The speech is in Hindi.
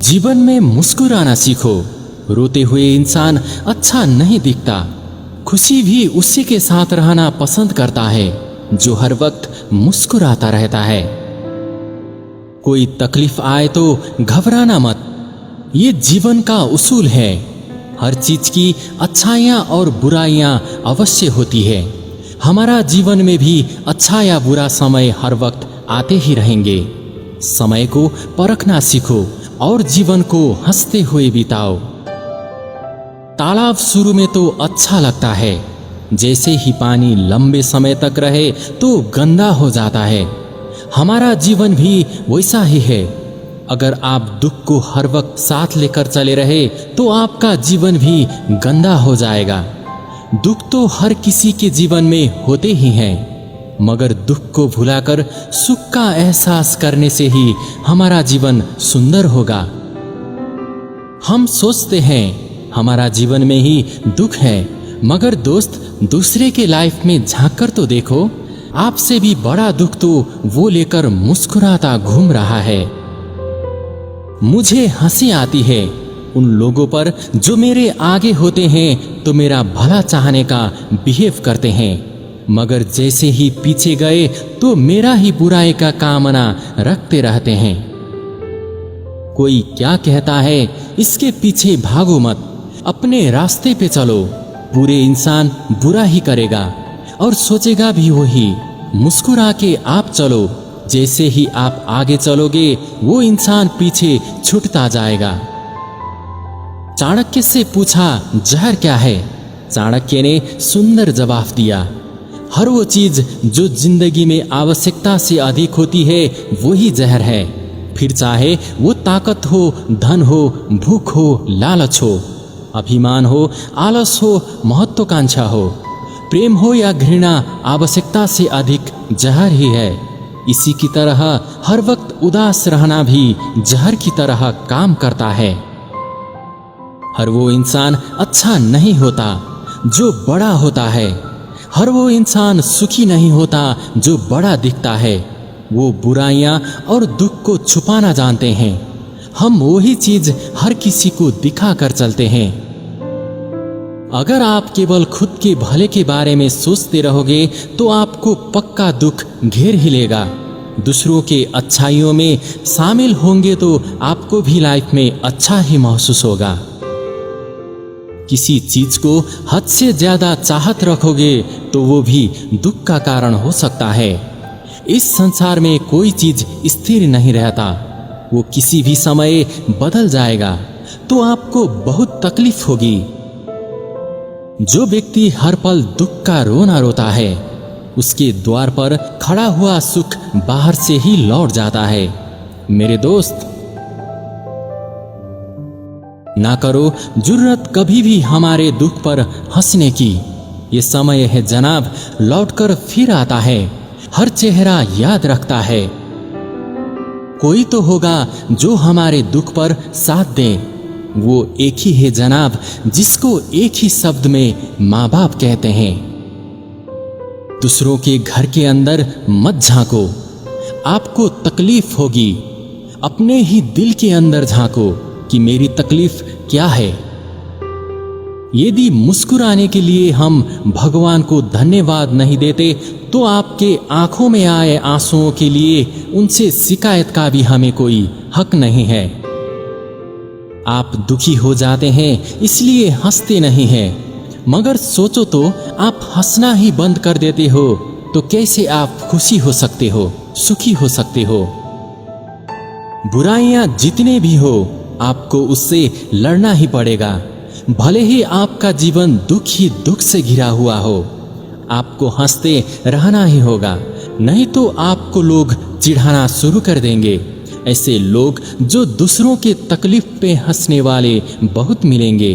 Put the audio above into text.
जीवन में मुस्कुराना सीखो। रोते हुए इंसान अच्छा नहीं दिखता। खुशी भी उसी के साथ रहना पसंद करता है जो हर वक्त मुस्कुराता रहता है। कोई तकलीफ आए तो घबराना मत, ये जीवन का उसूल है। हर चीज की अच्छाइयां और बुराइयां अवश्य होती है। हमारा जीवन में भी अच्छा या बुरा समय हर वक्त आते ही रहेंगे। समय को परखना सीखो और जीवन को हंसते हुए बिताओ। तालाब शुरू में तो अच्छा लगता है, जैसे ही पानी लंबे समय तक रहे तो गंदा हो जाता है। हमारा जीवन भी वैसा ही है। अगर आप दुख को हर वक्त साथ लेकर चले रहे तो आपका जीवन भी गंदा हो जाएगा। दुख तो हर किसी के जीवन में होते ही हैं, मगर दुख को भुलाकर सुख का एहसास करने से ही हमारा जीवन सुंदर होगा। हम सोचते हैं हमारा जीवन में ही दुख है, मगर दोस्त दूसरे के लाइफ में झांककर तो देखो, आपसे भी बड़ा दुख तो वो लेकर मुस्कुराता घूम रहा है। मुझे हंसी आती है उन लोगों पर जो मेरे आगे होते हैं तो मेरा भला चाहने का बिहेव करते हैं, मगर जैसे ही पीछे गए तो मेरा ही बुराई का कामना रखते रहते हैं। कोई क्या कहता है इसके पीछे भागो मत, अपने रास्ते पे चलो। बुरे इंसान बुरा ही करेगा और सोचेगा भी वही। मुस्कुरा के आप चलो, जैसे ही आप आगे चलोगे वो इंसान पीछे छूटता जाएगा। चाणक्य से पूछा जहर क्या है? चाणक्य ने सुंदर जवाब दिया, हर वो चीज जो जिंदगी में आवश्यकता से अधिक होती है वही जहर है। फिर चाहे वो ताकत हो, धन हो, भूख हो, लालच हो, अभिमान हो, आलस हो, महत्वाकांक्षा हो, प्रेम हो या घृणा, आवश्यकता से अधिक जहर ही है। इसी की तरह हर वक्त उदास रहना भी जहर की तरह काम करता है। हर वो इंसान अच्छा नहीं होता जो बड़ा होता है। हर वो इंसान सुखी नहीं होता जो बड़ा दिखता है। वो बुराइयां और दुख को छुपाना जानते हैं। हम वही चीज हर किसी को दिखा कर चलते हैं। अगर आप केवल खुद के भले के बारे में सोचते रहोगे तो आपको पक्का दुख घेर ही लेगा। दूसरों के अच्छाइयों में शामिल होंगे तो आपको भी लाइफ में अच्छा ही महसूस होगा। किसी चीज को हद से ज्यादा चाहत रखोगे तो वो भी दुख का कारण हो सकता है। इस संसार में कोई चीज स्थिर नहीं रहता, वो किसी भी समय बदल जाएगा, तो आपको बहुत तकलीफ होगी। जो व्यक्ति हर पल दुख का रोना रोता है, उसके द्वार पर खड़ा हुआ सुख बाहर से ही लौट जाता है। मेरे दोस्त, ना करो जुर्रत कभी भी हमारे दुख पर हंसने की। ये समय है जनाब, लौटकर फिर आता है। हर चेहरा याद रखता है। कोई तो होगा जो हमारे दुख पर साथ दे। वो एक ही है जनाब जिसको एक ही शब्द में माँ बाप कहते हैं। दूसरों के घर के अंदर मत झांको, आपको तकलीफ होगी। अपने ही दिल के अंदर झांको कि मेरी तकलीफ क्या है। यदि मुस्कुराने के लिए हम भगवान को धन्यवाद नहीं देते तो आपके आंखों में आए आंसुओं के लिए उनसे शिकायत का भी हमें कोई हक नहीं है। आप दुखी हो जाते हैं इसलिए हंसते नहीं हैं, मगर सोचो तो आप हंसना ही बंद कर देते हो तो कैसे आप खुशी हो सकते हो, सुखी हो सकते हो? बुराइयां जितने भी हो आपको उससे लड़ना ही पड़ेगा। भले ही आपका जीवन दुख ही दुख से घिरा हुआ हो, आपको हंसते रहना ही होगा, नहीं तो आपको लोग चिढ़ाना शुरू कर देंगे। ऐसे लोग जो दूसरों के तकलीफ पे हंसने वाले बहुत मिलेंगे।